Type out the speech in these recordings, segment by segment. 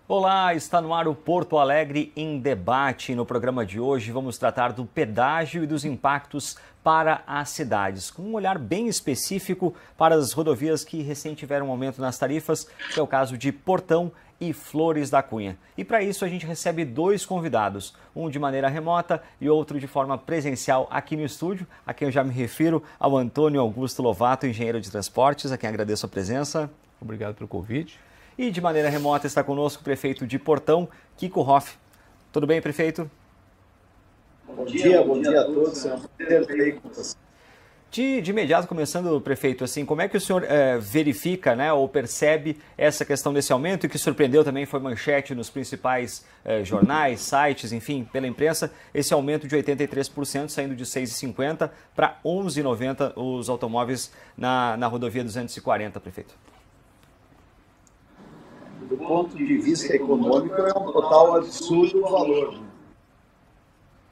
Olá, está no ar o Porto Alegre em Debate. No programa de hoje vamos tratar do pedágio e dos impactos para as cidades, com um olhar bem específico para as rodovias que recém tiveram um aumento nas tarifas, que é o caso de Portão e Flores da Cunha. E para isso a gente recebe dois convidados, um de maneira remota e outro de forma presencial aqui no estúdio, a quem eu já me refiro ao Antônio Augusto Lovato, engenheiro de transportes, a quem agradeço a presença. Obrigado pelo convite. E de maneira remota está conosco o prefeito de Portão, Kiko Hoff. Tudo bem, prefeito? Bom dia a todos. É um prazer estar aí com você. De imediato, começando, prefeito, assim, como é que o senhor verifica, né, ou percebe essa questão desse aumento e que surpreendeu também, foi manchete nos principais jornais, sites, enfim, pela imprensa, esse aumento de 83%, saindo de 6,50 para 11,90 os automóveis na rodovia 240, prefeito? Do ponto de vista econômico, é um total absurdo o valor.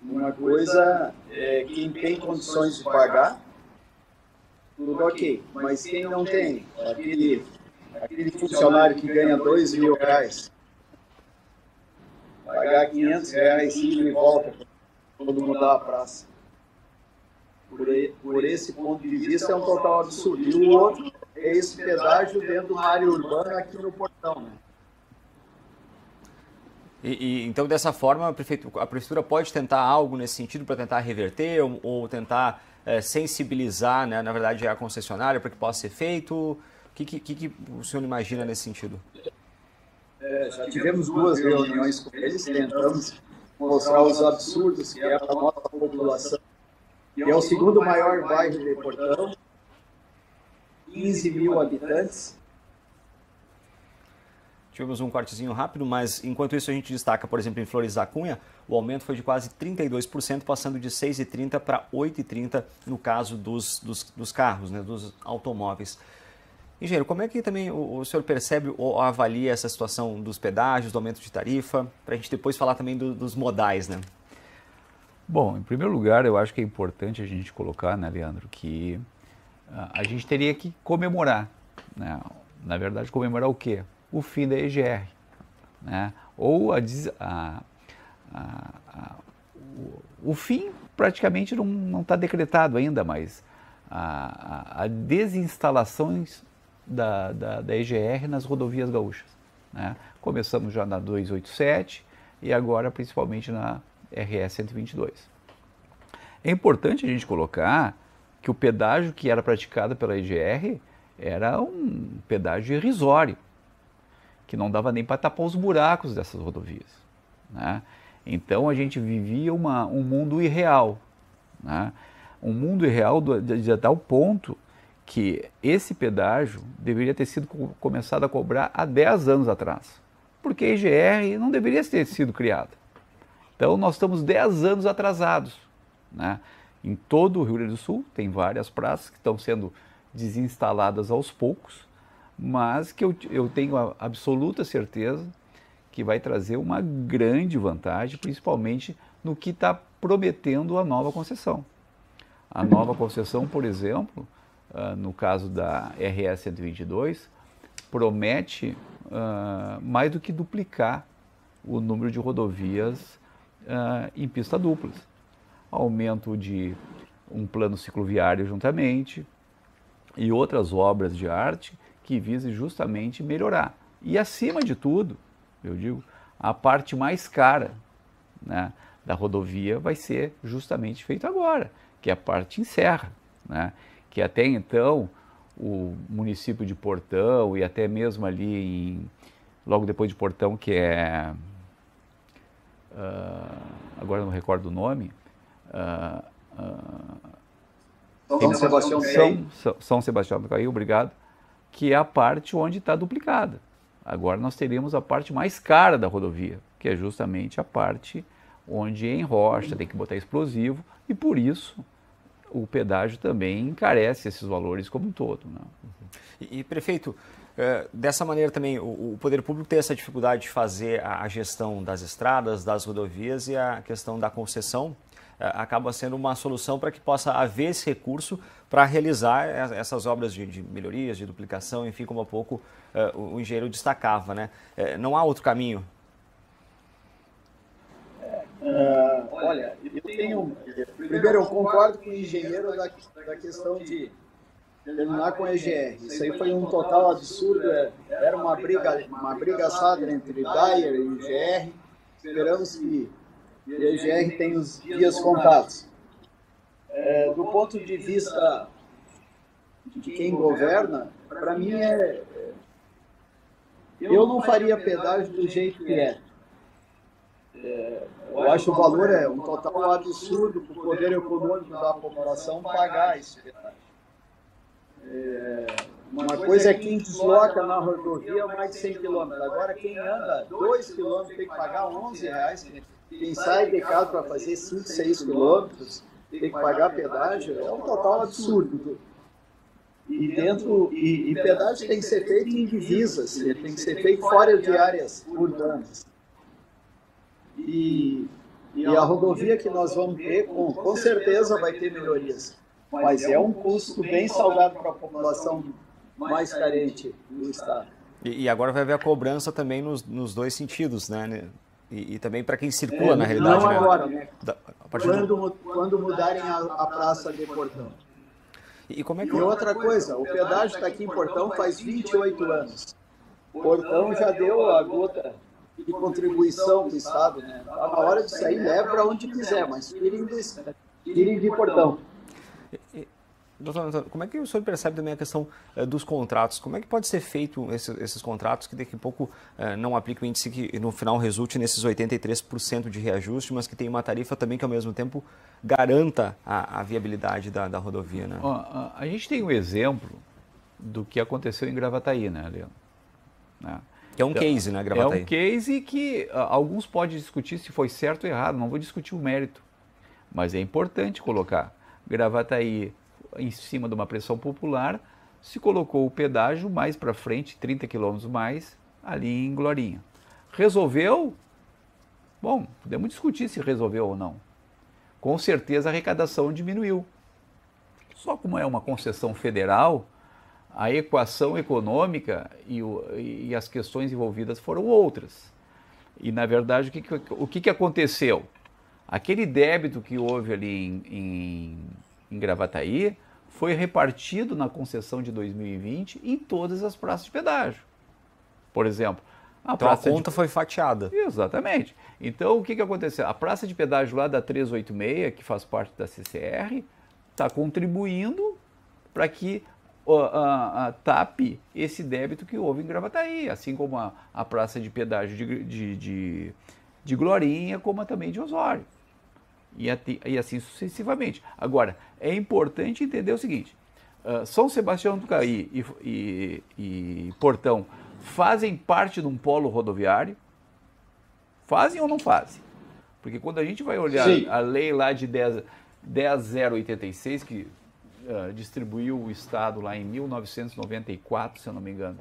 Uma coisa é quem tem condições de pagar, tudo ok. Mas quem não tem, aquele funcionário que ganha R$2.000, pagar R$500 e volta quando mudar a praça. Por esse ponto de vista, é um total absurdo. E o outro é esse pedágio dentro da área urbana aqui no Portão, né? Então, dessa forma, prefeito, a prefeitura pode tentar algo nesse sentido para tentar reverter ou tentar sensibilizar, né, na verdade, a concessionária para que possa ser feito? O que o senhor imagina nesse sentido? Já tivemos duas reuniões com eles, tentamos mostrar os absurdos que é para a nossa população, que é o segundo maior bairro de Portão, 15 mil habitantes. Tivemos um cortezinho rápido, mas enquanto isso a gente destaca, por exemplo, em Flores da Cunha, o aumento foi de quase 32%, passando de 6,30 para 8,30 no caso dos carros, né, dos automóveis. Engenheiro, como é que também o senhor percebe ou avalia essa situação dos pedágios, do aumento de tarifa, para a gente depois falar também dos modais, né? Bom, em primeiro lugar, eu acho que é importante a gente colocar, né, Leandro, que a gente teria que comemorar, né? Na verdade, comemorar o quê? O fim da EGR, né? Ou o fim praticamente não está decretado ainda, mas a desinstalações da EGR nas rodovias gaúchas, né? Começamos já na 287 e agora principalmente na RS 122. É importante a gente colocar que o pedágio que era praticado pela EGR era um pedágio irrisório, que não dava nem para tapar os buracos dessas rodovias, né? Então a gente vivia um mundo irreal, né? Um mundo irreal de tal ponto que esse pedágio deveria ter sido começado a cobrar há 10 anos atrás, porque a EGR não deveria ter sido criada. Então nós estamos 10 anos atrasados, né? Em todo o Rio Grande do Sul tem várias praças que estão sendo desinstaladas aos poucos, mas que eu tenho a absoluta certeza que vai trazer uma grande vantagem, principalmente no que está prometendo a nova concessão. A nova concessão, por exemplo, no caso da RS 122, promete mais do que duplicar o número de rodovias em pista duplas. Aumento de um plano cicloviário juntamente e outras obras de arte que vise justamente melhorar. E acima de tudo, eu digo, a parte mais cara, né, da rodovia vai ser justamente feita agora, que é a parte em serra, né, que até então o município de Portão e até mesmo ali logo depois de Portão, que é, agora não recordo o nome, São Sebastião do Caí. São Sebastião do Caí, obrigado, que é a parte onde está duplicada. Agora nós teríamos a parte mais cara da rodovia, que é justamente a parte onde em rocha tem que botar explosivo e por isso o pedágio também encarece esses valores como um todo, né? E prefeito, Dessa maneira também, o poder público tem essa dificuldade de fazer a gestão das estradas, das rodovias, e a questão da concessão acaba sendo uma solução para que possa haver esse recurso para realizar essas obras de melhorias, de duplicação, enfim, como há pouco o engenheiro destacava, né? Não há outro caminho? Olha, primeiro, eu concordo com o engenheiro da questão de terminar com a EGR. Isso aí foi um total absurdo. Era uma briga assada entre Dayer e o EGR. Esperamos que a EGR tenha os dias contados. Do ponto de vista de quem governa, para mim eu não faria pedágio do jeito que é. Eu acho o valor um total absurdo para o poder econômico da população pagar esse pedágio. Uma coisa é quem desloca na rodovia mais de 100 km. Agora, quem anda 2 km tem que pagar R$11. Quem sai de casa para fazer 5, 6 km tem que pagar pedágio. É um total absurdo. E pedágio tem que ser feito em divisas, tem que ser feito fora de áreas urbanas. E a rodovia que nós vamos ter, com certeza vai ter melhorias. Mas é um custo bem salgado para a população mais carente do estado. E agora vai haver a cobrança também nos dois sentidos, né? E também para quem circula, na realidade. Não agora, né? Quando mudarem a praça de Portão. E como é que... E outra coisa, o pedágio está aqui em Portão faz 28 anos. Portão já deu a gota de contribuição do Estado, né? Está na hora de sair, leve para onde quiser, mas tirem de Portão. Doutor Antônio, como é que o senhor percebe também a questão dos contratos? Como é que pode ser feito esses contratos que daqui a pouco não aplicam o índice que no final resulte nesses 83% de reajuste, mas que tem uma tarifa também que ao mesmo tempo garanta a viabilidade da rodovia, né? A gente tem um exemplo do que aconteceu em Gravataí, né, Leandro? Que é um case, né, Gravataí? É um case que alguns podem discutir se foi certo ou errado, não vou discutir o mérito, mas é importante colocar. Gravataí, em cima de uma pressão popular, se colocou o pedágio mais para frente, 30 quilômetros mais, ali em Glorinha. Resolveu? Bom, podemos discutir se resolveu ou não. Com certeza a arrecadação diminuiu. Só como é uma concessão federal, a equação econômica e as questões envolvidas foram outras. E, na verdade, o que aconteceu? Aquele débito que houve ali em Gravataí foi repartido na concessão de 2020 em todas as praças de pedágio. Por exemplo, a conta foi fatiada. Exatamente. Então, o que aconteceu? A praça de pedágio lá da 386, que faz parte da CCR, está contribuindo para que tape esse débito que houve em Gravataí, assim como a praça de pedágio de Glorinha, como também de Osório. E assim sucessivamente. Agora, é importante entender o seguinte, São Sebastião do Caí e Portão fazem parte de um polo rodoviário? Fazem ou não fazem? Porque quando a gente vai olhar a lei lá de 10.086, que distribuiu o Estado lá em 1994, se eu não me engano,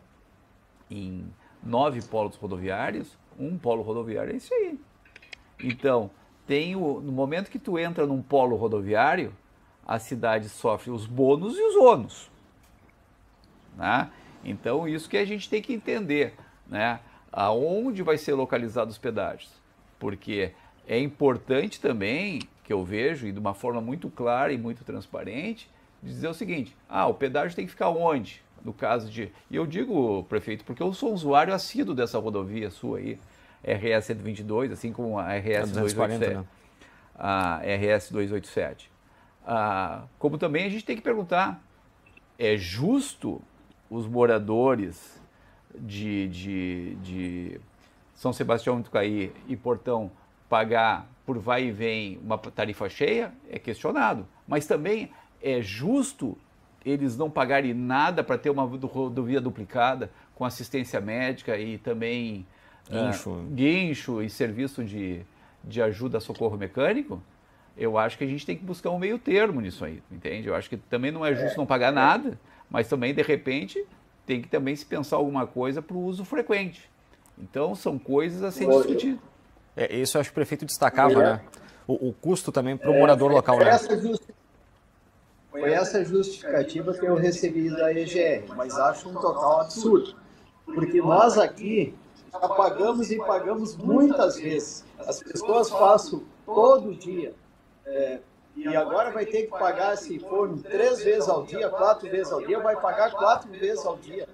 em 9 polos rodoviários, um polo rodoviário é isso aí. Então, no momento que tu entra num polo rodoviário, a cidade sofre os bônus e os ônus. Né? Então, isso que a gente tem que entender, né? Aonde vai ser localizados os pedágios. Porque é importante também, que eu vejo, e de uma forma muito clara e muito transparente, dizer o seguinte, o pedágio tem que ficar onde? No caso de... E eu digo, prefeito, porque eu sou usuário assíduo dessa rodovia sua aí, RS 122, assim como a RS 287. Né? A RS 287. Como também a gente tem que perguntar, é justo os moradores de São Sebastião do Caí e Portão pagar por vai e vem uma tarifa cheia? É questionado. Mas também é justo eles não pagarem nada para ter uma rodovia duplicada com assistência médica e também guincho e serviço de ajuda a socorro mecânico? Eu acho que a gente tem que buscar um meio termo nisso aí, entende? Eu acho que também não é justo não pagar nada, mas também, de repente, tem que também se pensar alguma coisa para o uso frequente. Então, são coisas a ser discutidas. Isso eu acho que o prefeito destacava, né? O custo também para o morador local, né? Foi essa justificativa que eu recebi da EGR, mas acho um total absurdo. Porque nós aqui já pagamos e pagamos muitas vezes. As pessoas passam todo dia. E agora vai ter que pagar, se for 3 vezes ao dia, 4 vezes ao dia, vai pagar 4 vezes ao dia.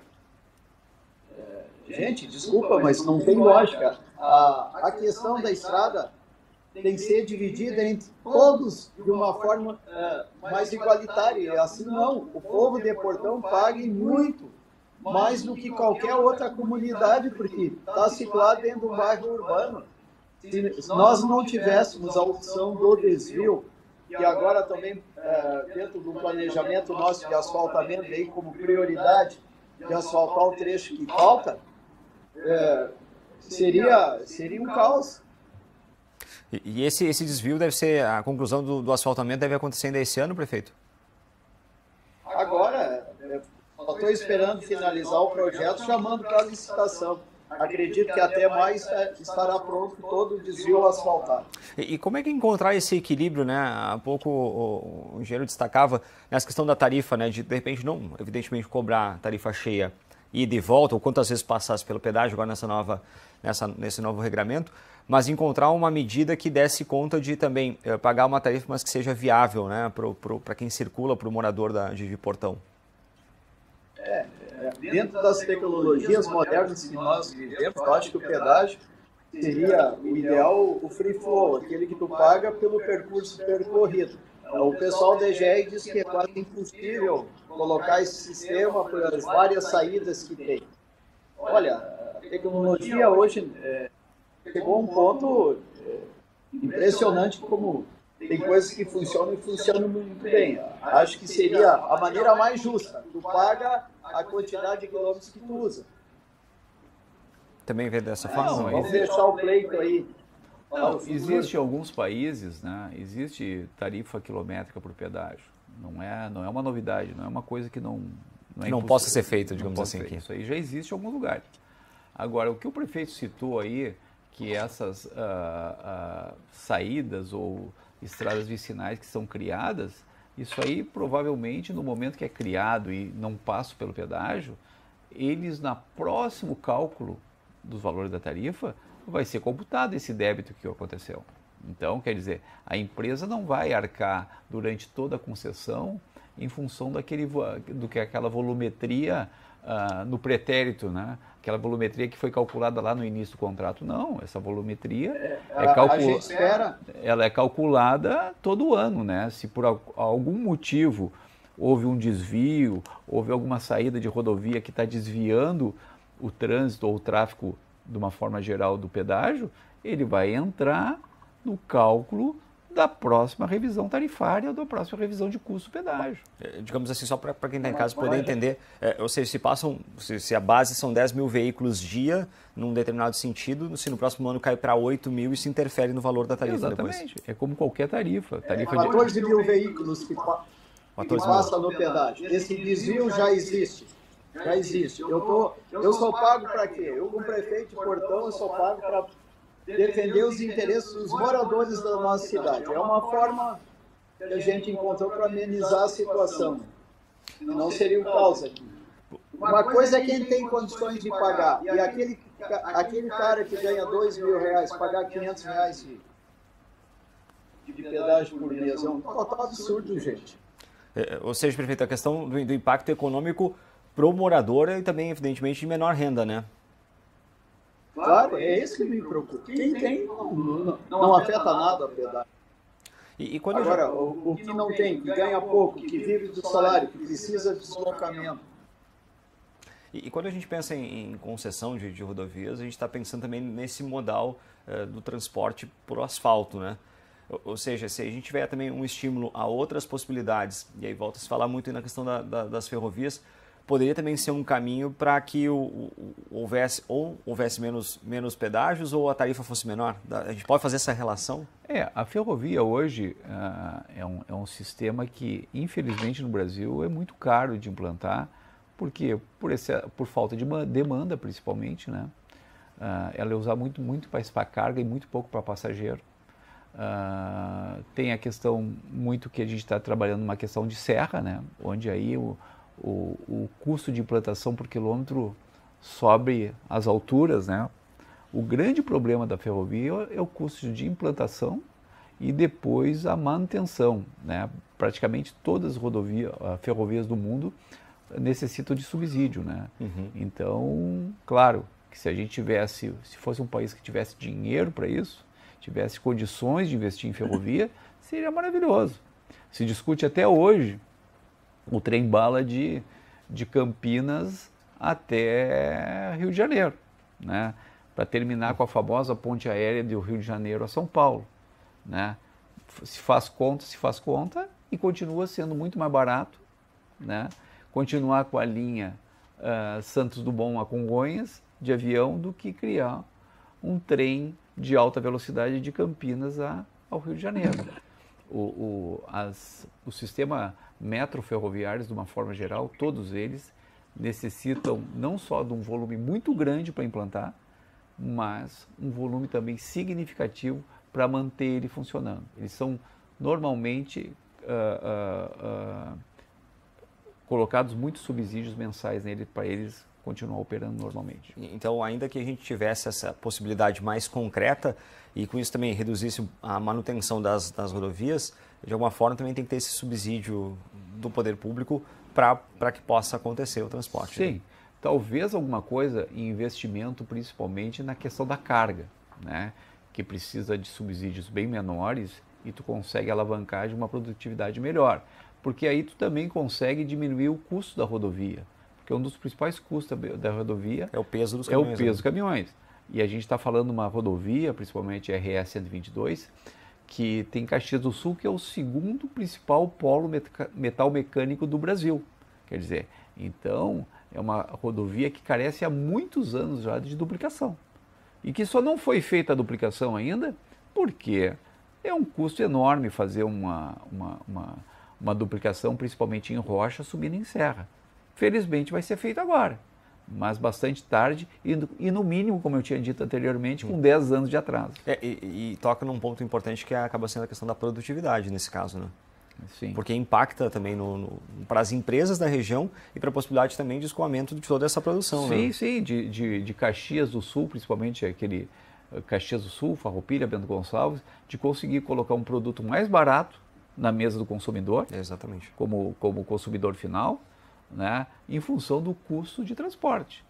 Gente, desculpa, mas não tem lógica. A questão da estrada tem que ser dividida entre todos de uma forma mais igualitária. E assim não, o povo de Portão pague muito mais do que qualquer outra comunidade, porque está situado dentro do bairro urbano. Se nós não tivéssemos a opção do desvio, que agora também, dentro do planejamento nosso de asfaltamento, aí como prioridade de asfaltar o trecho que falta, seria um caos. E esse desvio deve ser, a conclusão do asfaltamento deve acontecer ainda esse ano, prefeito? Agora, só estou esperando finalizar o projeto, chamando para a licitação. Acredito que até mais estará pronto todo o desvio asfaltado. E como é que encontrar esse equilíbrio, né? Há pouco o engenheiro destacava nessa questão da tarifa, né? De repente não, evidentemente, cobrar tarifa cheia e de volta, ou quantas vezes passasse pelo pedágio agora nesse novo regramento, mas encontrar uma medida que desse conta de também pagar uma tarifa, mas que seja viável, né? Para quem circula, para o morador de Portão. Dentro das tecnologias modernas que nós vivemos, eu acho que o pedágio seria o ideal, o free flow, aquele que tu paga pelo percurso percorrido. O pessoal da EGR diz que é quase impossível colocar esse sistema pelas várias saídas que tem. Olha, a tecnologia hoje chegou a um ponto impressionante, como tem coisas que funcionam e funcionam muito bem. Acho que seria a maneira mais justa. Tu paga a quantidade de quilômetros que tu usa. Também vê dessa forma? Vamos deixar o pleito aí. Não, existe em alguns países, né? Existe tarifa quilométrica por pedágio. Não é uma novidade, não é uma coisa que não possa ser feita, digamos assim. Aqui. Isso aí já existe em alguns lugares. Agora, o que o prefeito citou aí, que essas saídas ou estradas vicinais que são criadas, isso aí provavelmente no momento que é criado e não passa pelo pedágio, eles na próximo cálculo dos valores da tarifa vai ser computado esse débito que aconteceu. Então, quer dizer, a empresa não vai arcar durante toda a concessão em função do que aquela volumetria no pretérito, né? Aquela volumetria que foi calculada lá no início do contrato. Não, essa volumetria ela é calculada todo ano, né? Se por algum motivo houve um desvio, houve alguma saída de rodovia que está desviando o trânsito ou o tráfego de uma forma geral do pedágio, ele vai entrar no cálculo da próxima revisão tarifária ou da próxima revisão de custo do pedágio. Digamos assim, só para quem está em casa poder entender, ou seja, se a base são 10 mil veículos dia, num determinado sentido, se no próximo ano cai para 8 mil, isso interfere no valor da tarifa. Exatamente, depois. É como qualquer tarifa. 14 mil veículos que passam no pedágio. Esse desvio já existe. Já existe. Eu sou pago para quê? Eu, como prefeito de Portão, eu sou pago para defender os interesses dos moradores da nossa cidade. É uma forma que a gente encontrou para amenizar a situação. Não seria o caos aqui. Uma coisa é quem tem condições de pagar. E aquele cara que ganha R$2.000, pagar R$500 de pedágio por mês. É um total absurdo, gente. Ou seja, prefeito, a questão do impacto econômico para o morador e também, evidentemente, de menor renda, né? Claro, é isso que me preocupa. Quem tem, não afeta nada a pedágio. Agora, o que não tem, que ganha pouco, que vive do salário, que precisa de deslocamento. E quando a gente pensa em concessão de rodovias, a gente está pensando também nesse modal do transporte por asfalto, né? Ou seja, se a gente tiver também um estímulo a outras possibilidades, e aí volta a se falar muito na questão das ferrovias, poderia também ser um caminho para que houvesse menos pedágios ou a tarifa fosse menor? A gente pode fazer essa relação? A ferrovia hoje é um sistema que, infelizmente, no Brasil é muito caro de implantar Por quê? Por falta de demanda, principalmente, né? Ela é usada muito para carga e muito pouco para passageiro. Tem a questão muito que a gente está trabalhando numa questão de serra, né? Onde aí o custo de implantação por quilômetro sobe às alturas, né? O grande problema da ferrovia é o custo de implantação e depois a manutenção, né? Praticamente todas as ferrovias do mundo necessitam de subsídio, né? Então, claro, que se fosse um país que tivesse dinheiro para isso, tivesse condições de investir em ferrovia, seria maravilhoso. Se discute até hoje o trem-bala de Campinas até Rio de Janeiro, né? Para terminar com a famosa ponte aérea do Rio de Janeiro a São Paulo, né? Se faz conta e continua sendo muito mais barato, né? Continuar com a linha Santos Dumont a Congonhas de avião do que criar um trem de alta velocidade de Campinas ao Rio de Janeiro. O sistema metroferroviários, de uma forma geral, todos eles necessitam não só de um volume muito grande para implantar, mas um volume também significativo para manter ele funcionando. Eles são normalmente colocados muitos subsídios mensais nele para eles continuar operando normalmente. Então, ainda que a gente tivesse essa possibilidade mais concreta e com isso também reduzisse a manutenção das rodovias, de alguma forma também tem que ter esse subsídio do poder público para que possa acontecer o transporte. Sim, né? Talvez alguma coisa em investimento, principalmente na questão da carga, né? Que precisa de subsídios bem menores e tu consegue alavancar de uma produtividade melhor. Porque aí tu também consegue diminuir o custo da rodovia. Porque um dos principais custos da rodovia é o peso dos caminhões. Dos caminhões. E a gente está falando de uma rodovia, principalmente RS 122, que tem Caxias do Sul, que é o segundo principal polo metal mecânico do Brasil. Quer dizer, então é uma rodovia que carece há muitos anos já de duplicação. E que só não foi feita a duplicação ainda porque é um custo enorme fazer uma duplicação, principalmente em rocha, subindo em serra. Felizmente vai ser feito agora, mas bastante tarde e no mínimo, como eu tinha dito anteriormente, com 10 anos de atraso. E toca num ponto importante que acaba sendo a questão da produtividade nesse caso, né? Sim. Porque impacta também para as empresas da região e para a possibilidade também de escoamento de toda essa produção. Sim, né? Sim, de Caxias do Sul, principalmente aquele Caxias do Sul, Farroupilha, Bento Gonçalves, de conseguir colocar um produto mais barato na mesa do consumidor, exatamente, como consumidor final, né, em função do custo de transporte.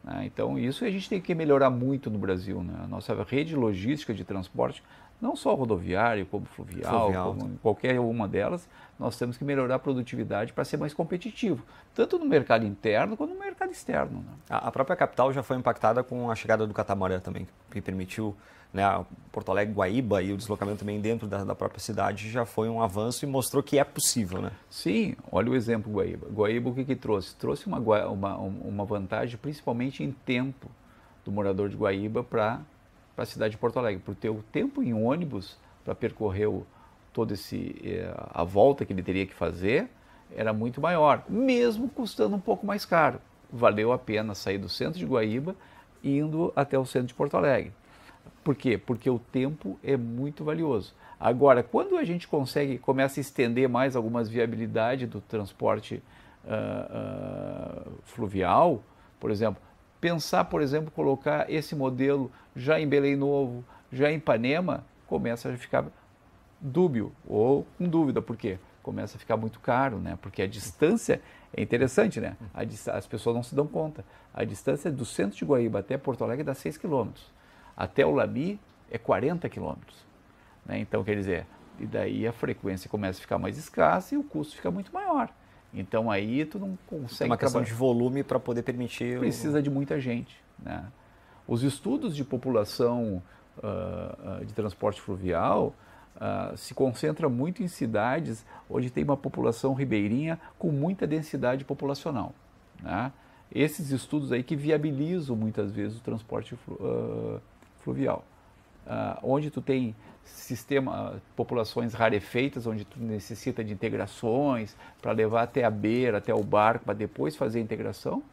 Né? Então, isso a gente tem que melhorar muito no Brasil. Né? A nossa rede logística de transporte, não só rodoviário, como fluvial, como qualquer uma delas, nós temos que melhorar a produtividade para ser mais competitivo, tanto no mercado interno quanto no mercado externo. Né? A própria capital já foi impactada com a chegada do catamarã também, que permitiu, né, Porto Alegre, Guaíba e o deslocamento também dentro da própria cidade já foi um avanço e mostrou que é possível, né? Sim, olha o exemplo Guaíba. Guaíba o que trouxe? Trouxe uma vantagem principalmente em tempo do morador de Guaíba para a cidade de Porto Alegre, por ter o tempo em ônibus para percorrer a volta que ele teria que fazer era muito maior, mesmo custando um pouco mais caro. Valeu a pena sair do centro de Guaíba indo até o centro de Porto Alegre. Por quê? Porque o tempo é muito valioso. Agora, quando a gente começa a estender mais algumas viabilidades do transporte fluvial, por exemplo, colocar esse modelo já em Belém Novo, já em Ipanema, começa a ficar dúbio ou com dúvida. Por quê? Começa a ficar muito caro, né? Porque a distância é interessante, né? As pessoas não se dão conta. A distância do centro de Guaíba até Porto Alegre dá 6 quilômetros. Até o Lami é 40 quilômetros. Né? Então, quer dizer, e daí a frequência começa a ficar mais escassa e o custo fica muito maior. Então, aí tu não consegue... É uma questão de volume para poder permitir... Precisa de muita gente. Né? Os estudos de população de transporte fluvial se concentram muito em cidades onde tem uma população ribeirinha com muita densidade populacional. Né? Esses estudos aí que viabilizam muitas vezes o transporte fluvial. onde tu tem populações rarefeitas, onde tu necessita de integrações para levar até a beira, até o barco, para depois fazer a integração,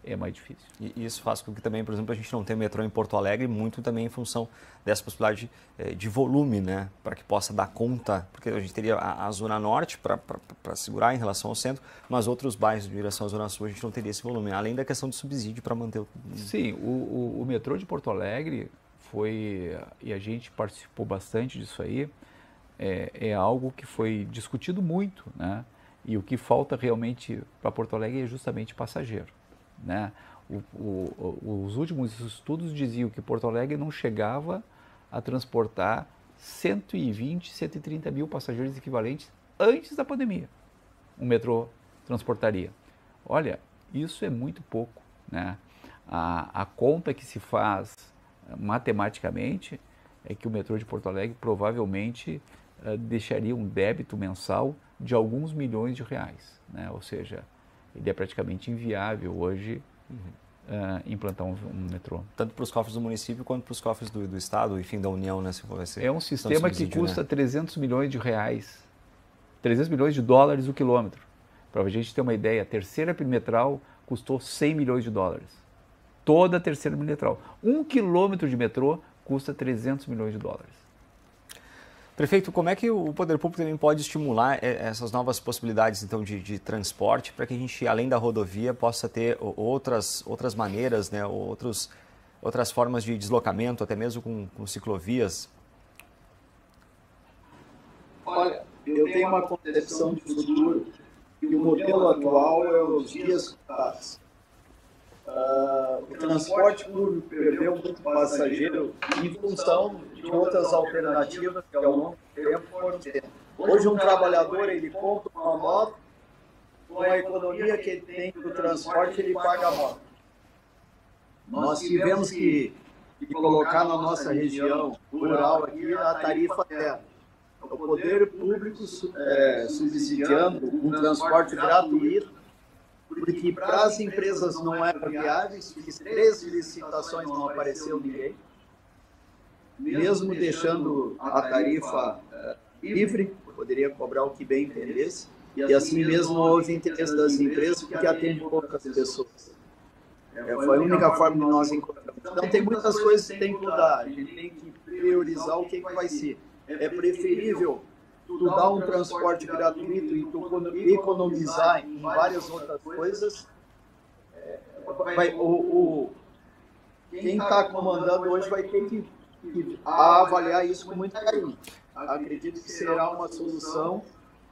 é mais difícil. E isso faz com que também, por exemplo, a gente não tenha metrô em Porto Alegre, muito também em função dessa possibilidade de volume, né? Para que possa dar conta, porque a gente teria a Zona Norte para segurar em relação ao centro, mas outros bairros de direção à Zona Sul a gente não teria esse volume, além da questão de subsídio para manter o... Sim, o metrô de Porto Alegre foi, e a gente participou bastante disso aí, é algo que foi discutido muito, né? E o que falta realmente para Porto Alegre é justamente passageiro, né? Os últimos estudos diziam que Porto Alegre não chegava a transportar 120, 130 mil passageiros equivalentes antes da pandemia. O metrô transportaria. Olha, isso é muito pouco, né? A conta que se faz matematicamente é que o metrô de Porto Alegre provavelmente deixaria um débito mensal de alguns milhões de reais, né? Ou seja, ele é praticamente inviável hoje implantar um metrô. Tanto para os cofres do município quanto para os cofres do Estado, enfim, da União, né? Se for é um sistema que custa 300 milhões de reais, 300 milhões de dólares o quilômetro. Para a gente ter uma ideia, a terceira perimetral custou 100 milhões de dólares. Toda a terceira perimetral. 1 quilômetro de metrô custa 300 milhões de dólares. Prefeito, como é que o poder público também pode estimular essas novas possibilidades então de transporte para que a gente, além da rodovia, possa ter outras maneiras, né, outras formas de deslocamento, até mesmo com ciclovias? Olha, eu tenho uma concepção de futuro que o modelo atual é os dias passados. O transporte público perdeu muito passageiro em função de outras alternativas que ao longo do tempo foram tendo. Hoje um trabalhador ele compra uma moto, com a economia que ele tem do transporte ele paga a moto. Nós tivemos que colocar na nossa região rural aqui a tarifa zero. O poder público subsidiando um transporte gratuito, porque para as empresas não era viável, fiz 3 licitações, não apareceu ninguém, mesmo deixando a tarifa livre, poderia cobrar o que bem entendesse, e assim mesmo houve interesse das empresas, porque atende poucas pessoas. Foi a única forma que nós encontramos. Então tem muitas coisas que tem que mudar, a gente tem que priorizar o que vai ser. É preferível tu dar um transporte gratuito e tu economizar em várias outras coisas. Quem está comandando hoje vai ter que avaliar isso com muito carinho. Acredito que será uma solução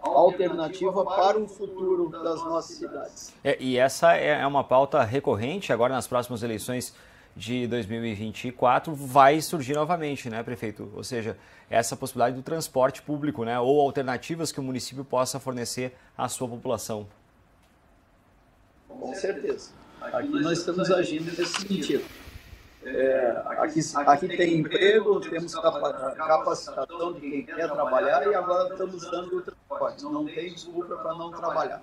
alternativa para o futuro das nossas cidades. E essa é uma pauta recorrente agora nas próximas eleições de 2024 vai surgir novamente, né, prefeito? Ou seja, essa possibilidade do transporte público, né, ou alternativas que o município possa fornecer à sua população. Com certeza. Aqui nós estamos agindo nesse sentido. Aqui tem emprego, temos capacitação de quem quer trabalhar e agora estamos dando o transporte. Não tem desculpa para não trabalhar.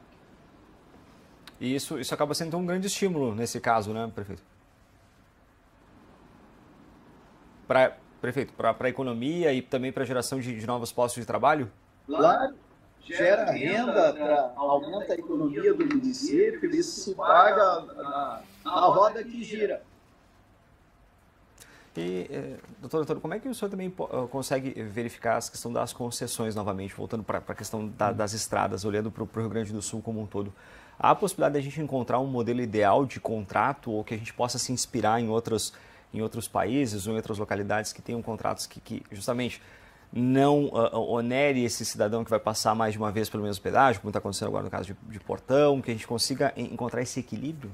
E isso acaba sendo um grande estímulo nesse caso, né, prefeito? Prefeito, para a economia e também para a geração de novos postos de trabalho? Claro, gera renda, aumenta a economia do município, isso se paga na roda que gira. E, doutor Antônio, como é que o senhor também consegue verificar a questão das concessões novamente, voltando para a questão das estradas, olhando para o Rio Grande do Sul como um todo? Há a possibilidade de a gente encontrar um modelo ideal de contrato ou que a gente possa se inspirar em outros países ou em outras localidades que tenham contratos que justamente não onere esse cidadão que vai passar mais de uma vez pelo mesmo pedágio, como está acontecendo agora no caso de Portão, que a gente consiga encontrar esse equilíbrio?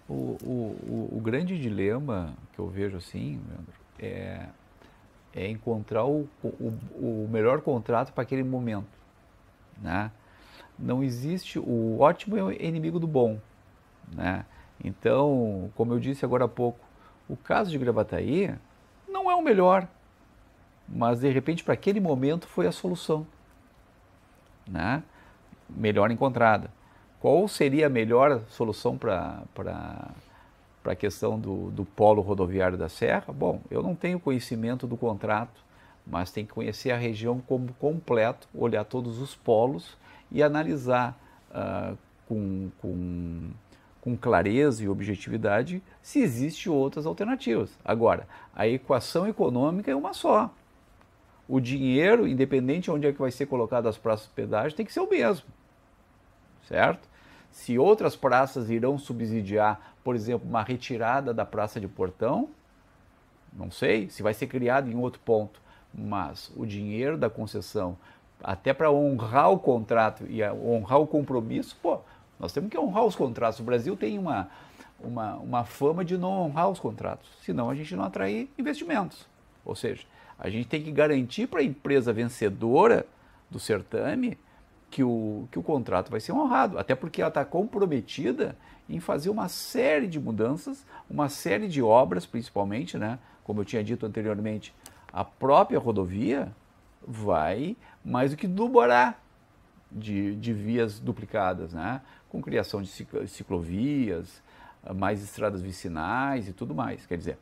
O grande dilema que eu vejo assim, Leandro, é encontrar o melhor contrato para aquele momento, né? Não existe, o ótimo é inimigo do bom, né? Então, como eu disse agora há pouco, o caso de Gravataí não é o melhor, mas de repente para aquele momento foi a solução, né? Melhor encontrada. Qual seria a melhor solução para para a questão do polo rodoviário da Serra, bom, eu não tenho conhecimento do contrato, mas tem que conhecer a região como completo, olhar todos os polos e analisar com clareza e objetividade se existem outras alternativas. Agora, a equação econômica é uma só. O dinheiro, independente de onde é que vai ser colocado as praças de pedágio, tem que ser o mesmo, certo? Se outras praças irão subsidiar, por exemplo, uma retirada da praça de Portão, não sei, se vai ser criado em outro ponto, mas o dinheiro da concessão, até para honrar o contrato e honrar o compromisso, pô, nós temos que honrar os contratos. O Brasil tem uma fama de não honrar os contratos, senão a gente não atrai investimentos. Ou seja, a gente tem que garantir para a empresa vencedora do certame que o contrato vai ser honrado, até porque ela está comprometida em fazer uma série de mudanças, uma série de obras, principalmente, né? Como eu tinha dito anteriormente, a própria rodovia vai mais do que dobrar de vias duplicadas, né? Com criação de ciclovias, mais estradas vicinais e tudo mais. Quer dizer,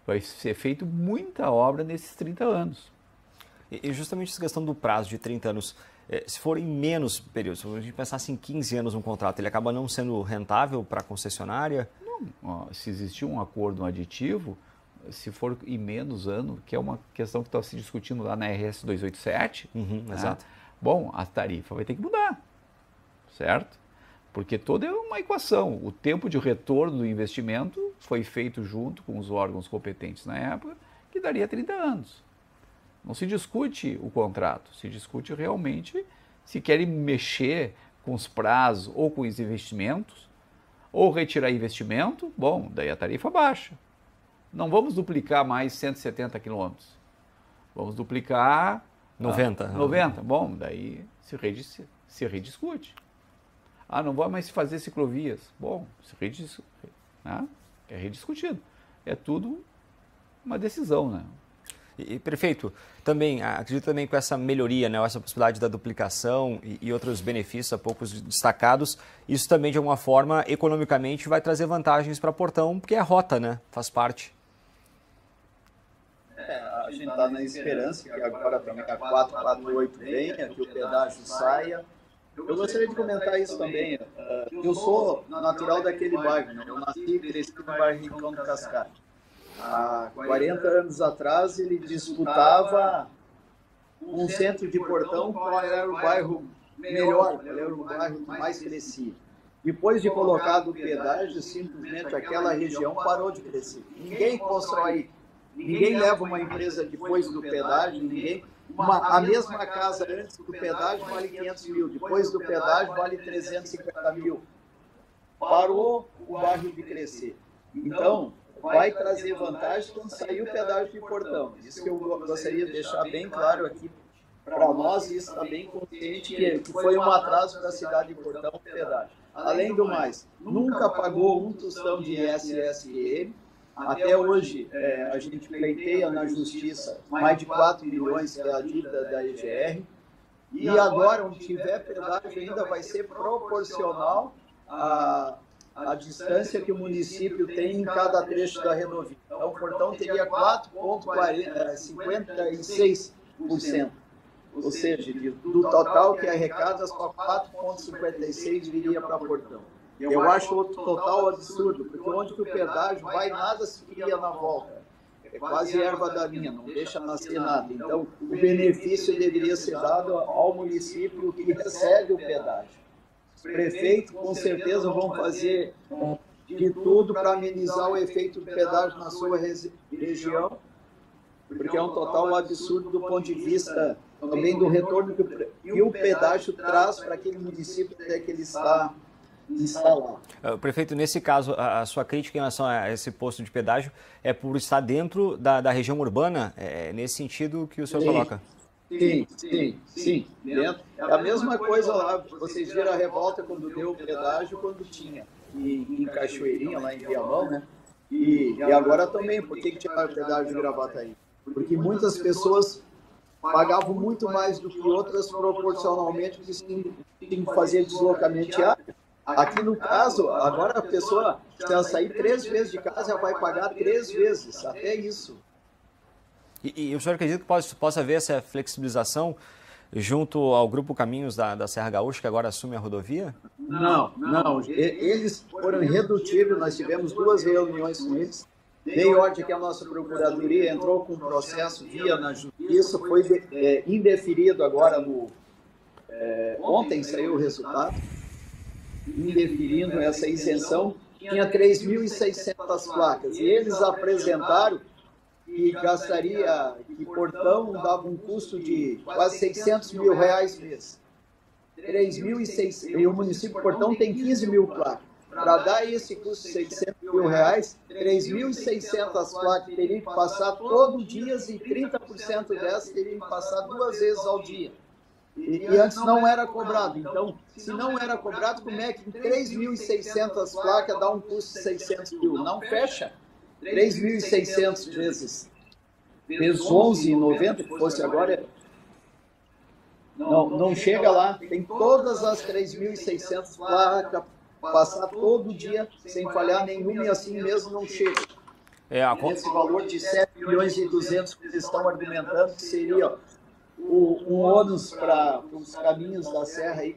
vai ser feito muita obra nesses 30 anos. E justamente essa questão do prazo de 30 anos, se for em menos períodos, se a gente pensasse em 15 anos um contrato, ele acaba não sendo rentável para a concessionária? Não, se existir um acordo aditivo, se for em menos ano, que é uma questão que está se discutindo lá na RS 287, né? Exato. Bom, a tarifa vai ter que mudar, certo? Porque toda é uma equação. O tempo de retorno do investimento foi feito junto com os órgãos competentes na época, que daria 30 anos. Não se discute o contrato, se discute realmente se querem mexer com os prazos ou com os investimentos, ou retirar investimento, bom, daí a tarifa baixa. Não vamos duplicar mais 170 quilômetros. Vamos duplicar 90. 90. Bom, daí se rediscute. Ah, não vai mais fazer ciclovias. Bom, né? É rediscutido. É tudo uma decisão, né? E prefeito, também acredito também com essa melhoria, né, essa possibilidade da duplicação e outros benefícios há poucos destacados, isso também de alguma forma economicamente vai trazer vantagens para Portão, porque é a rota, né? Faz parte. A gente está na esperança que agora também a 448 venha, que o pedágio saia. Eu gostaria de comentar isso também. Eu sou natural daquele bairro, né? Eu nasci e cresci no bairro Rincão do Cascalho. Há 40 anos atrás, ele disputava um centro de Portão qual era o bairro melhor, qual era o bairro que mais crescia. Depois de colocado o pedágio, simplesmente aquela região parou de crescer. Ninguém constrói, ninguém leva uma empresa depois do pedágio, a mesma casa antes do pedágio vale 500 mil, depois do pedágio vale 350 mil. Parou o bairro de crescer. Então, vai trazer vantagem quando sair o pedágio de Portão. Isso que eu gostaria de deixar bem claro aqui para nós, e isso está bem consciente que foi um atraso para a cidade de Portão o pedágio. Além do mais, nunca pagou um tostão de ISSQM. Até hoje, a gente pleiteia na justiça mais de 4 milhões, que é a dívida da EGR. E agora, onde tiver pedágio, ainda vai ser proporcional a distância que o município tem em cada trecho da rodovia. Então, o Portão teria 4,56%. Ou seja, do total que arrecada, só 4,56% viria para Portão. Eu acho outro total absurdo, porque onde que o pedágio vai, nada se cria na volta. É quase erva daninha, não deixa nascer nada. Então, o benefício deveria ser dado ao município que recebe o pedágio. Os prefeitos, com certeza, vão fazer de tudo para amenizar o efeito do pedágio na sua região, porque é um total absurdo do ponto de vista também do retorno que o pedágio traz para aquele município até que ele está instalado. Prefeito, nesse caso, a sua crítica em relação a esse posto de pedágio é por estar dentro da região urbana? É nesse sentido que o senhor coloca? Sim. Dentro. É a mesma coisa lá, vocês viram a revolta quando deu o pedágio, quando tinha em Cachoeirinha, lá em Viamão, né? E agora também, por que tiraram o pedágio de Gravataí? Porque muitas pessoas pagavam muito mais do que outras proporcionalmente que tinham que fazer deslocamento diário. Aqui no caso, agora a pessoa, se ela sair 3 vezes de casa, ela vai pagar 3 vezes, até isso. E o senhor acredita que possa haver essa flexibilização junto ao Grupo Caminhos da Serra Gaúcha, que agora assume a rodovia? Não. Eles foram irredutíveis, nós tivemos 2 reuniões com eles. Dei ordem que a nossa Procuradoria entrou com um processo via na Justiça, foi indeferido agora ontem saiu o resultado, indeferindo essa isenção. Tinha 3.600 placas, e eles apresentaram que que Portão dava um custo de quase 600 mil reais mês. 3.600, e o município de Portão tem 15 mil placas. Para dar esse custo de 600 mil reais, 3.600 placas teriam que passar todo dia e 30% dessas teriam que passar 2 vezes ao dia. E antes não era cobrado. Então, se não era cobrado, como é que 3.600 placas dá um custo de 600 mil? Não fecha. 3.600 vezes 11,90, que fosse agora, não chega lá. Tem todas as 3.600 placas, passar todo dia sem falhar nenhuma, e assim mesmo não chega. Esse valor de 7 milhões e 200 que eles estão argumentando, que seria um ônus para os caminhos da serra, aí,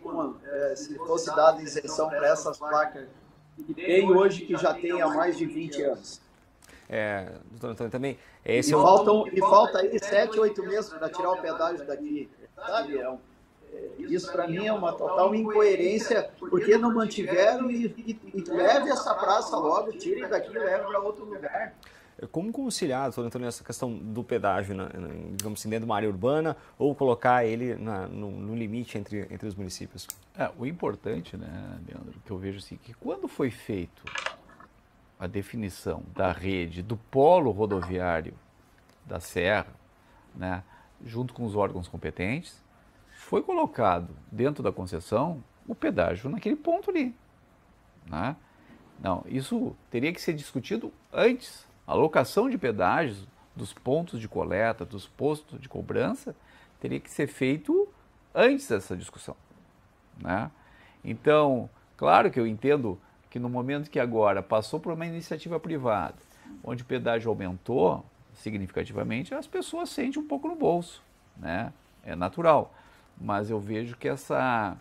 se fosse dada isenção para essas placas que tem hoje, que já tem há mais de 20 anos. Doutor Antônio, também... falta aí 7, 8 meses para tirar o pedágio daqui, sabe? Isso para mim é uma total incoerência, porque não mantiveram e leve essa praça logo, tire daqui e leve para outro lugar. Como conciliar, doutor Antônio, essa questão do pedágio, digamos assim, dentro de uma área urbana, ou colocar ele no limite entre os municípios? O importante, né, Leandro, que eu vejo assim, que quando foi feito a definição da rede do polo rodoviário da Serra, né, junto com os órgãos competentes, foi colocado dentro da concessão o pedágio naquele ponto ali, né? Não, isso teria que ser discutido antes. A alocação de pedágios dos pontos de coleta, dos postos de cobrança, teria que ser feito antes dessa discussão, né? Então, claro que eu entendo que no momento que agora passou por uma iniciativa privada, onde o pedágio aumentou significativamente, as pessoas sentem um pouco no bolso, né? É natural. Mas eu vejo que essa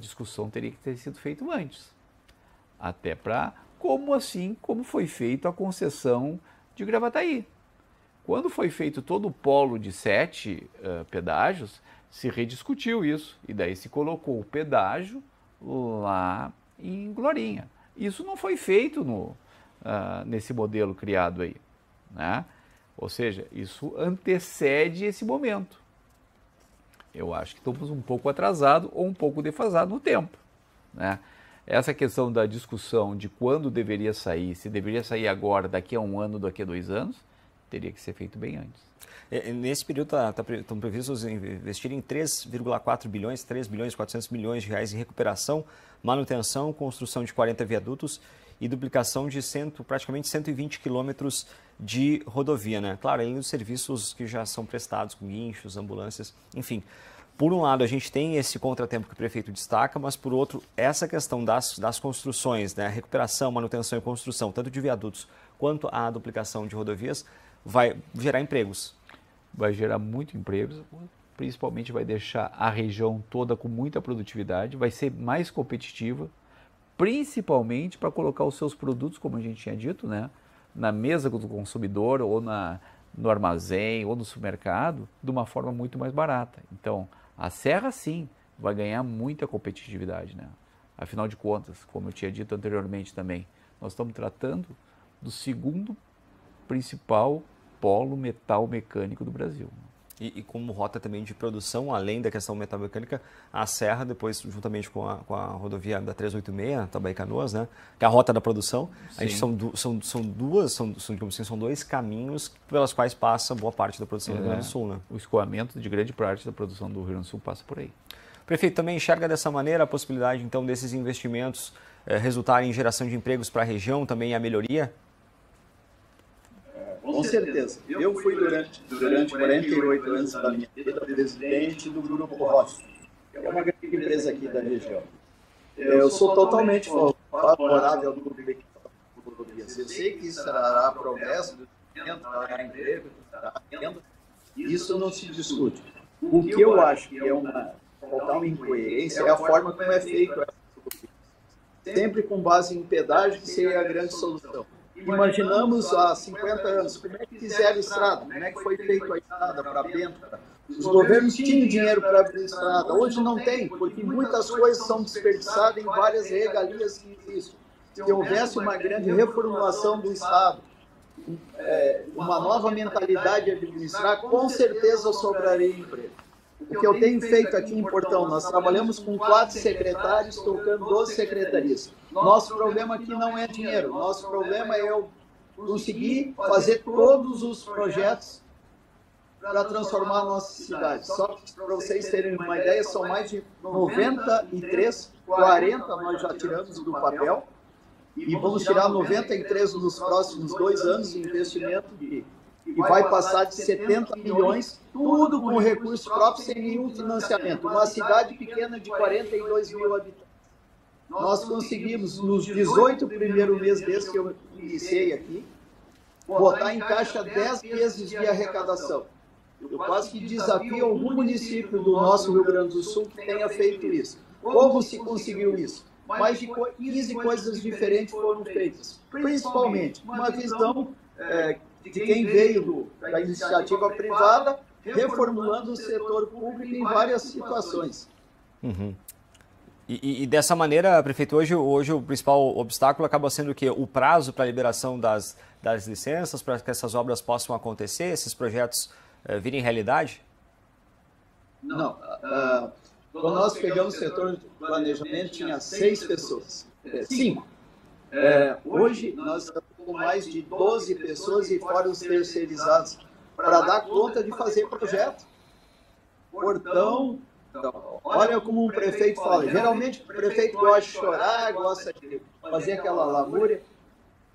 discussão teria que ter sido feita antes. Até para, como foi feito a concessão de Gravataí. Quando foi feito todo o polo de 7 pedágios, se rediscutiu isso. E daí se colocou o pedágio lá em Glorinha. Isso não foi feito nesse modelo criado aí, né? Ou seja, isso antecede esse momento. Eu acho que estamos um pouco atrasados ou um pouco defasados no tempo, né? Essa questão da discussão de quando deveria sair, se deveria sair agora, daqui a 1 ano, daqui a 2 anos, teria que ser feito bem antes. Nesse período estão previstos investirem 3,4 bilhões, 3 bilhões e 400 milhões de reais em recuperação, manutenção, construção de 40 viadutos e duplicação de praticamente 120 quilômetros de rodovia, né? Claro, além dos serviços que já são prestados, com guinchos, ambulâncias, enfim. Por um lado, a gente tem esse contratempo que o prefeito destaca, mas por outro, essa questão das construções, né? Recuperação, manutenção e construção, tanto de viadutos quanto a duplicação de rodovias, vai gerar empregos. Vai gerar muito empregos, principalmente vai deixar a região toda com muita produtividade, vai ser mais competitiva, principalmente para colocar os seus produtos, como a gente tinha dito, né, na mesa do consumidor ou no armazém ou no supermercado de uma forma muito mais barata. Então, a Serra sim vai ganhar muita competitividade, né? Afinal de contas, como eu tinha dito anteriormente também, nós estamos tratando do segundo principal polo metal mecânico do Brasil. E como rota também de produção, além da questão metalmecânica, a Serra, depois, juntamente com a rodovia da 386, Tabaí-Canoas, né, que é a rota da produção, a gente são 2 caminhos pelas quais passa boa parte da produção do Rio Grande do Sul. Né? O escoamento de grande parte da produção do Rio Grande do Sul passa por aí. Prefeito, também enxerga dessa maneira a possibilidade, então, desses investimentos resultarem em geração de empregos para a região, também a melhoria? Com certeza. Eu fui durante 48 anos da minha vida presidente do Grupo Rocha, que é uma grande empresa aqui da região. Eu sou totalmente favorável do rodovias. Eu sei que isso trará progresso, trará emprego, trará renda. Isso não se discute. O que eu acho que é uma total incoerência é a forma como é feito essa rodovia. Sempre com base em pedágio, que seria a grande solução. Imaginamos há 50 anos, como é que fizeram estrada, como é que foi feita a estrada para Bento. Os governos tinham dinheiro para abrir estrada, hoje não tem, porque muitas coisas são desperdiçadas em várias regalias que existem. Se houvesse uma grande reformulação do Estado, uma nova mentalidade de administrar, com certeza sobraria emprego. O que eu tenho feito aqui em Portão, nós trabalhamos com 4 secretários, tocando 12 secretarias. Nosso problema aqui não é dinheiro, nosso problema é eu conseguir fazer todos os projetos para transformar a nossa cidade. Só para vocês terem uma ideia, são mais de 93, 40 nós já tiramos do papel, e vamos tirar 93 nos próximos 2 anos de investimento, e vai passar de 70 milhões, tudo com recursos próprios, sem nenhum financiamento. Uma cidade pequena de 42 mil habitantes. Nós conseguimos, nos 18 primeiros meses desde que eu iniciei aqui, botar em caixa 10 vezes de arrecadação. Eu quase que desafio algum município do nosso Rio Grande do Sul que tenha feito isso. Como se conseguiu isso? Mais de 15 coisas diferentes foram feitas. Principalmente, uma visão de quem veio da iniciativa privada, reformulando o setor público em várias situações. Uhum. E dessa maneira, prefeito, hoje o principal obstáculo acaba sendo o quê? O prazo para a liberação das licenças, para que essas obras possam acontecer, esses projetos virem realidade? Não. Quando nós pegamos o setor de planejamento, tinha 6 pessoas. 5. Hoje, nós estamos com mais de 12 pessoas e fora os terceirizados, para dar conta de fazer projeto. Portão, olha como um prefeito fala. Geralmente, o prefeito gosta de chorar, gosta de fazer aquela lamúria.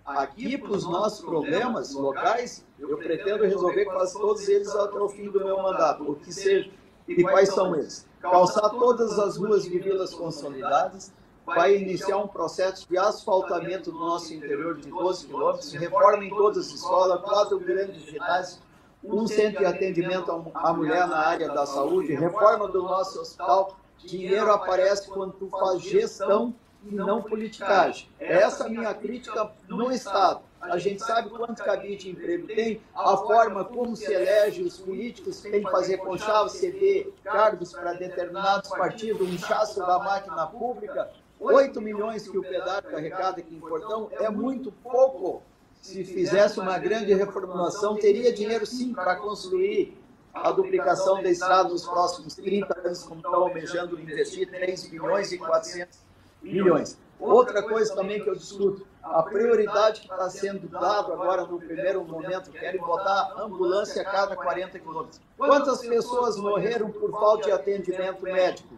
Aqui, para os nossos problemas locais, eu pretendo resolver quase todos eles até o fim do meu mandato, o que seja. E quais são eles? Calçar todas as ruas de vilas consolidadas, vai iniciar um processo de asfaltamento do nosso interior de 12 quilômetros, reforma em todas as escolas, 4 grandes ginásios, um centro de atendimento à mulher na área da saúde, reforma do nosso hospital. Dinheiro aparece quando tu faz gestão e não politicagem. Essa é a minha crítica no Estado. A gente sabe quanto cabide de emprego tem, a forma como se elege os políticos, tem que fazer conchavo, ceder cargos para determinados partidos, um inchaço da máquina pública. 8 milhões que o pedágio arrecada aqui em Portão é muito pouco. Se fizesse uma grande reformulação, teria dinheiro sim para construir a duplicação da estrada nos próximos 30 anos, como estão almejando investir 3 bilhões e 400 milhões. Outra coisa também que eu discuto, a prioridade que está sendo dada agora no primeiro momento, querem botar ambulância a cada 40 quilômetros. Quantas pessoas morreram por falta de atendimento médico?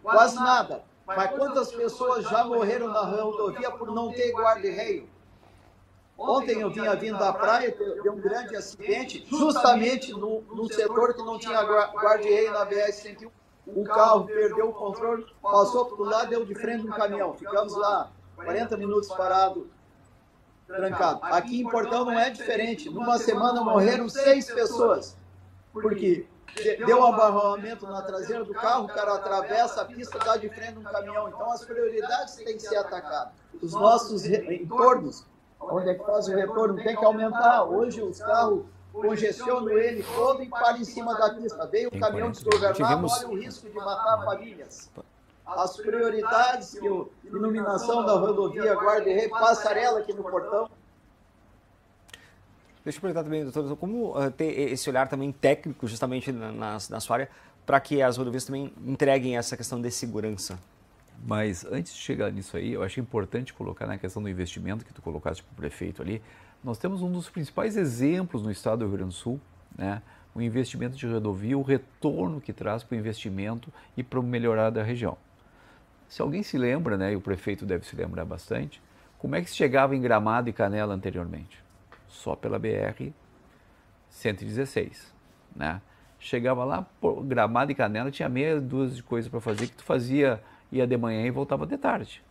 Quase nada. Mas quantas pessoas já morreram na rodovia por não ter guarda-reio? Ontem eu vinha vindo da praia, deu um grande acidente, justamente no setor que não tinha guarda-reio na BR-101. O carro perdeu o controle, passou para o lado, deu de frente um caminhão. Ficamos lá 40 minutos parado, trancado. Aqui em Portão não é diferente. Numa semana morreram 6 pessoas. Por quê? Deu um abarroamento na traseira do carro, o cara atravessa a pista, dá de frente um caminhão. Então as prioridades têm que ser atacadas. Os nossos entornos, onde é que faz o retorno, tem que aumentar. Hoje os carros congestionam ele todo e param em cima da pista. Veio o caminhão desgovernado, olha o risco de matar famílias. As prioridades que a iluminação da rodovia, guarda-reio, passarela aqui no Portão. Deixa eu perguntar também, doutor, como ter esse olhar também técnico justamente na sua área para que as rodovias também entreguem essa questão de segurança? Mas antes de chegar nisso aí, eu acho importante colocar na questão do investimento que tu colocaste para o prefeito ali. Nós temos um dos principais exemplos no estado do Rio Grande do Sul, né? O investimento de rodovia, o retorno que traz para o investimento e para o melhorar da região. Se alguém se lembra, né, e o prefeito deve se lembrar bastante, como é que se chegava em Gramado e Canela anteriormente? Só pela BR-116, né? Chegava lá, Gramado e Canela, tinha meia dúzia de coisas para fazer que tu fazia ia de manhã e voltava de tarde.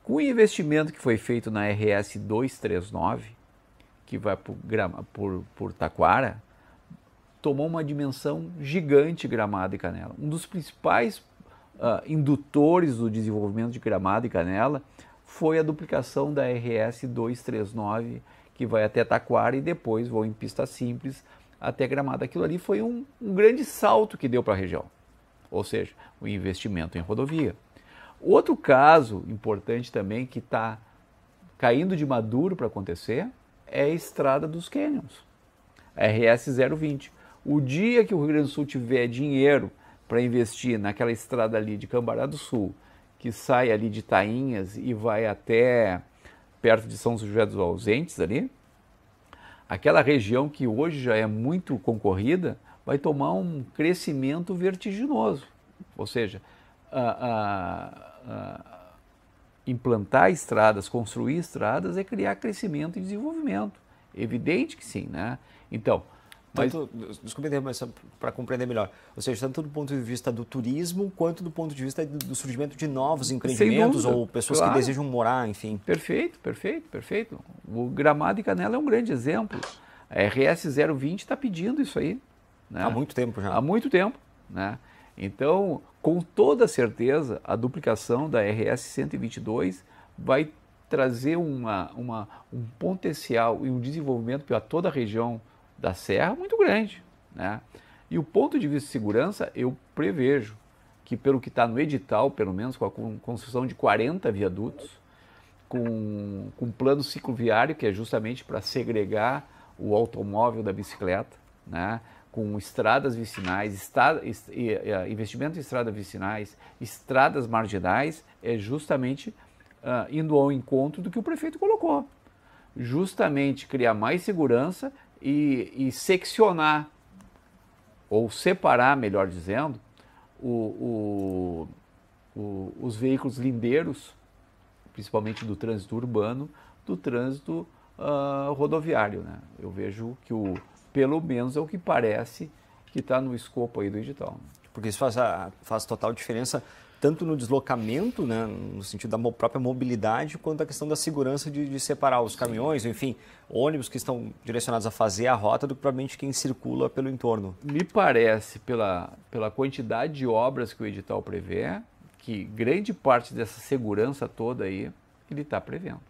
Com o investimento que foi feito na RS 239, que vai por Taquara, tomou uma dimensão gigante Gramado e Canela. Um dos principais indutores do desenvolvimento de Gramado e Canela foi a duplicação da RS 239, que vai até Taquara e depois voa em pista simples até Gramado. Aquilo ali foi um grande salto que deu para a região, ou seja, o investimento em rodovia. Outro caso importante também que está caindo de maduro para acontecer é a Estrada dos Canyons, a RS 020. O dia que o Rio Grande do Sul tiver dinheiro para investir naquela estrada ali de Cambará do Sul, que sai ali de Tainhas e vai até perto de São José dos Ausentes ali, aquela região que hoje já é muito concorrida, vai tomar um crescimento vertiginoso. Ou seja, implantar estradas, construir estradas é criar crescimento e desenvolvimento. Evidente que sim, né? Então, desculpe, mas para compreender melhor, ou seja, tanto do ponto de vista do turismo, quanto do ponto de vista do surgimento de novos empreendimentos ou pessoas que desejam morar, enfim. Perfeito, perfeito, perfeito. O Gramado e Canela é um grande exemplo. A RS 020 está pedindo isso aí. Né? Há muito tempo já. Há muito tempo, né? Então, com toda certeza, a duplicação da RS 122 vai trazer um potencial e um desenvolvimento para toda a região da Serra muito grande, né? E o ponto de vista de segurança, eu prevejo que pelo que está no edital, pelo menos com a construção de 40 viadutos, com plano cicloviário, que é justamente para segregar o automóvel da bicicleta, né? Com estradas vicinais, investimento em estradas vicinais, estradas marginais, é justamente indo ao encontro do que o prefeito colocou. Justamente criar mais segurança e seccionar, ou separar, melhor dizendo, os veículos lindeiros, principalmente do trânsito urbano, do trânsito rodoviário, né? Eu vejo que pelo menos é o que parece que está no escopo aí do edital. Porque isso faz total diferença tanto no deslocamento, né, no sentido da própria mobilidade, quanto a questão da segurança de separar os caminhões, enfim, ônibus que estão direcionados a fazer a rota do que provavelmente quem circula pelo entorno. Me parece, pela quantidade de obras que o edital prevê, que grande parte dessa segurança toda aí, ele está prevendo.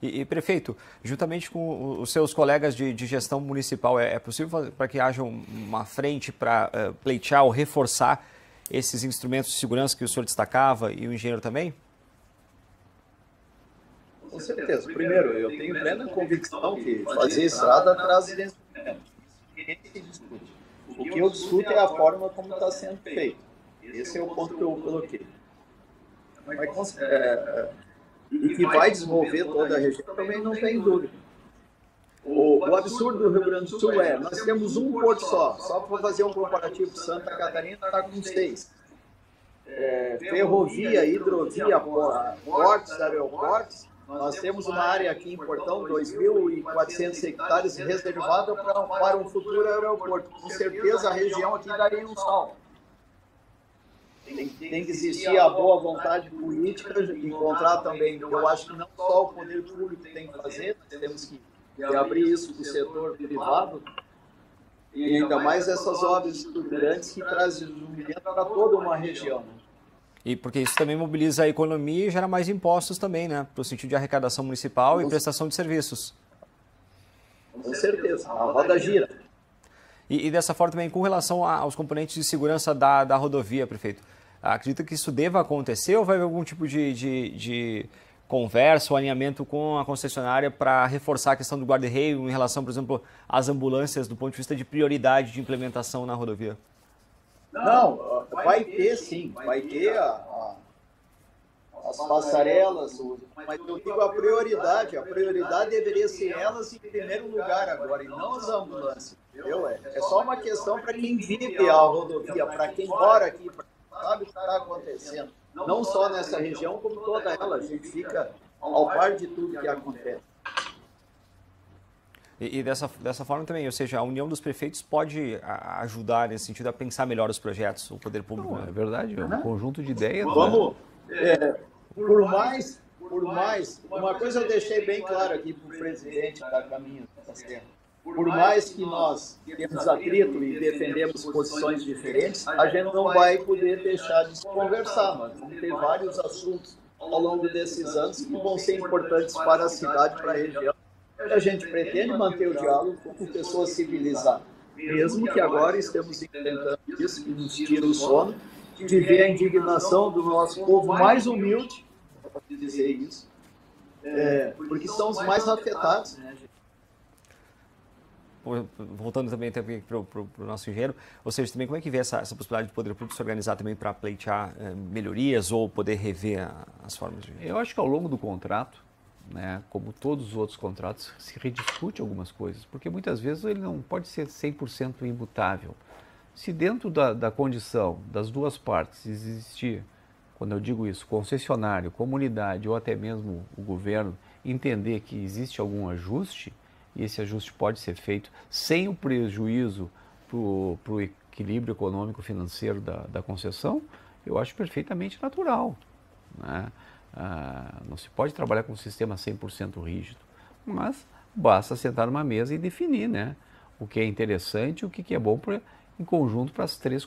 E, prefeito, juntamente com os seus colegas de gestão municipal, é possível para que haja uma frente para pleitear ou reforçar esses instrumentos de segurança que o senhor destacava e o engenheiro também? Com certeza. Primeiro, eu tenho plena convicção que fazer estrada traz desenvolvimento. O que eu discuto é a forma como está sendo feito. Esse é o ponto que eu coloquei. E que vai desenvolver toda a região também não tem dúvida. O absurdo do Rio Grande do Sul nós temos um porto só para fazer um comparativo, Santa Catarina está com 6. Ferrovia, hidrovia, portos, aeroportos, nós temos uma área aqui em Portão, 2.400 hectares reservada para um futuro aeroporto. Com certeza a região aqui daria um salto. Tem que existir a boa vontade política, encontrar também, eu acho que não só o poder público tem que fazer, nós temos que abrir isso para o setor privado, e ainda mais essas obras estruturantes que trazem desenvolvimento para toda uma região. E porque isso também mobiliza a economia e gera mais impostos também, né? Para o sentido de arrecadação municipal e prestação de serviços. Com certeza, a roda gira. E dessa forma também, com relação aos componentes de segurança da rodovia, prefeito, acredita que isso deva acontecer ou vai haver algum tipo de conversa ou alinhamento com a concessionária para reforçar a questão do guarda-reio em relação, por exemplo, às ambulâncias do ponto de vista de prioridade de implementação na rodovia? Não, vai ter sim, vai ter as passarelas, mas eu digo a prioridade deveria ser elas em primeiro lugar agora, e não as ambulâncias, entendeu? É só uma questão para quem vive a rodovia, para quem mora aqui, sabe o que está acontecendo. Não só nessa região, como toda ela, a gente fica ao par de tudo que acontece. E dessa forma também, ou seja, a união dos prefeitos pode ajudar nesse sentido a pensar melhor os projetos, o poder público. Não, é verdade, é um conjunto de ideias. Vamos, por mais, uma coisa eu deixei bem claro aqui para o presidente da Caminhos da Serra. Por mais que nós temos atrito e defendemos posições diferentes, a gente não vai poder deixar de se conversar. Nós vamos ter vários assuntos ao longo desses anos que vão ser importantes para a cidade, para a região. A gente pretende manter o diálogo com pessoas civilizadas, mesmo que agora estamos enfrentando isso, que nos tira o sono, de ver a indignação do nosso povo mais humilde, pode dizer isso, porque são os mais afetados, né, gente? Voltando também para o nosso engenheiro, ou seja, também como é que vê essa possibilidade de poder público se organizar também para pleitear melhorias ou poder rever as formas de... Eu acho que ao longo do contrato, né, como todos os outros contratos, se rediscute algumas coisas, porque muitas vezes ele não pode ser 100% imutável. Se dentro da condição das duas partes existir, quando eu digo isso, concessionário, comunidade ou até mesmo o governo, entender que existe algum ajuste, e esse ajuste pode ser feito sem o prejuízo para o equilíbrio econômico-financeiro da concessão, eu acho perfeitamente natural, né? Não se pode trabalhar com um sistema 100% rígido, mas basta sentar numa mesa e definir, né, o que é interessante e o que é bom em conjunto para as três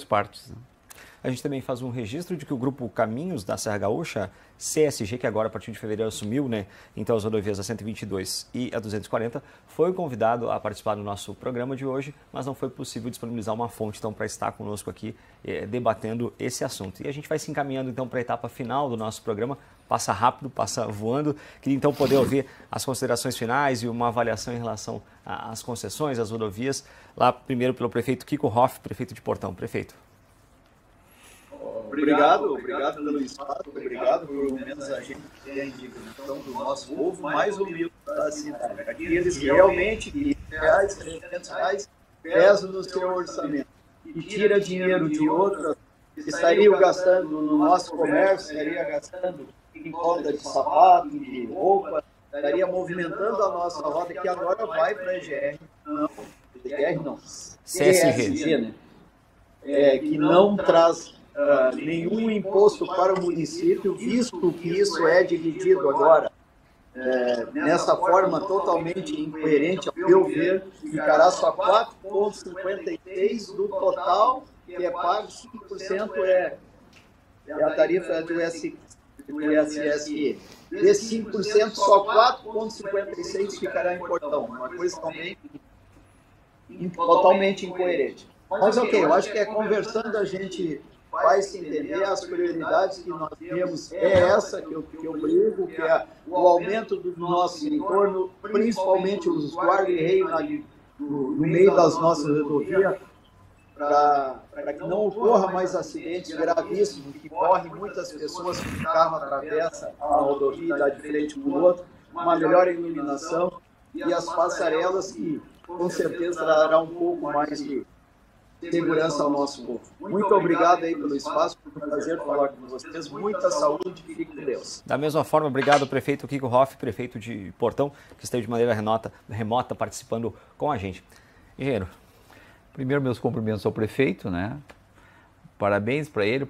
partes, né? A gente também faz um registro de que o grupo Caminhos da Serra Gaúcha, CSG, que agora a partir de fevereiro assumiu, né, então as rodovias a 122 e a 240, foi convidado a participar do nosso programa de hoje, mas não foi possível disponibilizar uma fonte então para estar conosco aqui debatendo esse assunto. E a gente vai se encaminhando então para a etapa final do nosso programa, passa rápido, passa voando. Queria então poder ouvir as considerações finais e uma avaliação em relação às concessões, às rodovias, lá primeiro pelo prefeito Kiko Hoff, prefeito de Portão. Prefeito. Obrigado pelo espaço, obrigado por menos a gente ter a indignação do nosso povo mais humilde da cidade. Aqueles que realmente, R$200, R$300 pesam no seu orçamento e tira dinheiro de outras, estariam gastando no nosso comércio, estaria gastando em conta de sapato, de roupa, estaria movimentando a nossa roda, que agora vai para a EGR, não, CSG, né? Que não traz nenhum imposto para o município, visto que isso é dividido agora nessa forma totalmente incoerente, ao meu ver, ficará só 4,56% do total, que é pago, 5% é a tarifa do ISSE. Desse 5%, só 4,56% ficará em Portão, uma coisa totalmente incoerente. Mas ok, eu acho que conversando a gente vai se entender, as prioridades que nós temos essa que eu brigo, que é o aumento do nosso entorno, principalmente os guarda-reio no meio das nossas rodovias, para que não ocorra mais acidentes gravíssimos, que correm muitas pessoas que o carro atravessa a rodovia e dá de frente com o outro, uma melhor iluminação e as passarelas que com certeza dará um pouco mais de segurança ao nosso povo. Muito obrigado aí pelo espaço, foi um prazer falar com vocês, muita saúde e fique com Deus. Da mesma forma, obrigado prefeito Kiko Hoff, prefeito de Portão, que esteve de maneira remota participando com a gente. Engenheiro. Primeiro, meus cumprimentos ao prefeito, né? Parabéns para ele,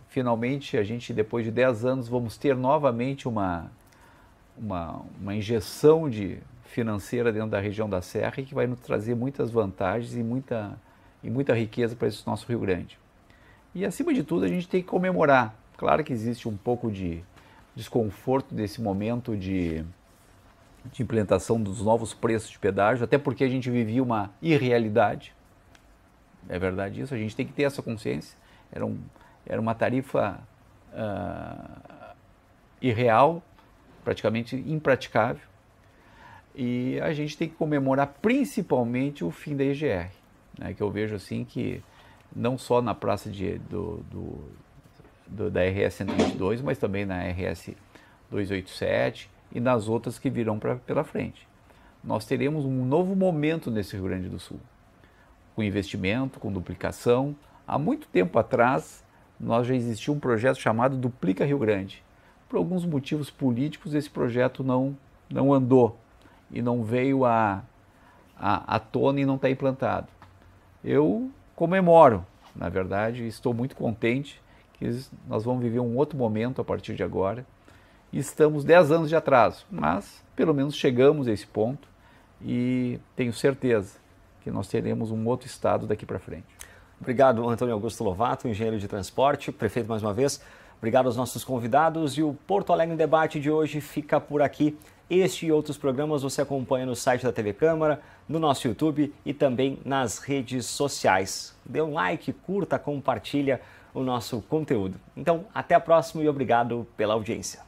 finalmente a gente, depois de 10 anos, vamos ter novamente uma injeção financeira dentro da região da Serra e que vai nos trazer muitas vantagens e muita riqueza para esse nosso Rio Grande. E, acima de tudo, a gente tem que comemorar. Claro que existe um pouco de desconforto desse momento de implementação dos novos preços de pedágio, até porque a gente vivia uma irrealidade. É verdade isso, a gente tem que ter essa consciência. Era uma tarifa irreal, praticamente impraticável. E a gente tem que comemorar principalmente o fim da EGR. Né, que eu vejo assim que não só na praça da RS 122, mas também na RS 287 e nas outras que virão pela frente. Nós teremos um novo momento nesse Rio Grande do Sul, com investimento, com duplicação. Há muito tempo atrás, já existia um projeto chamado Duplica Rio Grande. Por alguns motivos políticos, esse projeto não andou. e não veio à tona e não está implantado. Eu comemoro, na verdade, estou muito contente que nós vamos viver um outro momento a partir de agora. Estamos 10 anos de atraso, mas pelo menos chegamos a esse ponto e tenho certeza que nós teremos um outro estado daqui para frente. Obrigado, Antônio Augusto Lovato, engenheiro de transporte, prefeito mais uma vez. Obrigado aos nossos convidados e o Porto Alegre em Debate de hoje fica por aqui. Este e outros programas você acompanha no site da TV Câmara, no nosso YouTube e também nas redes sociais. Dê um like, curta, compartilha o nosso conteúdo. Então, até a próxima e obrigado pela audiência.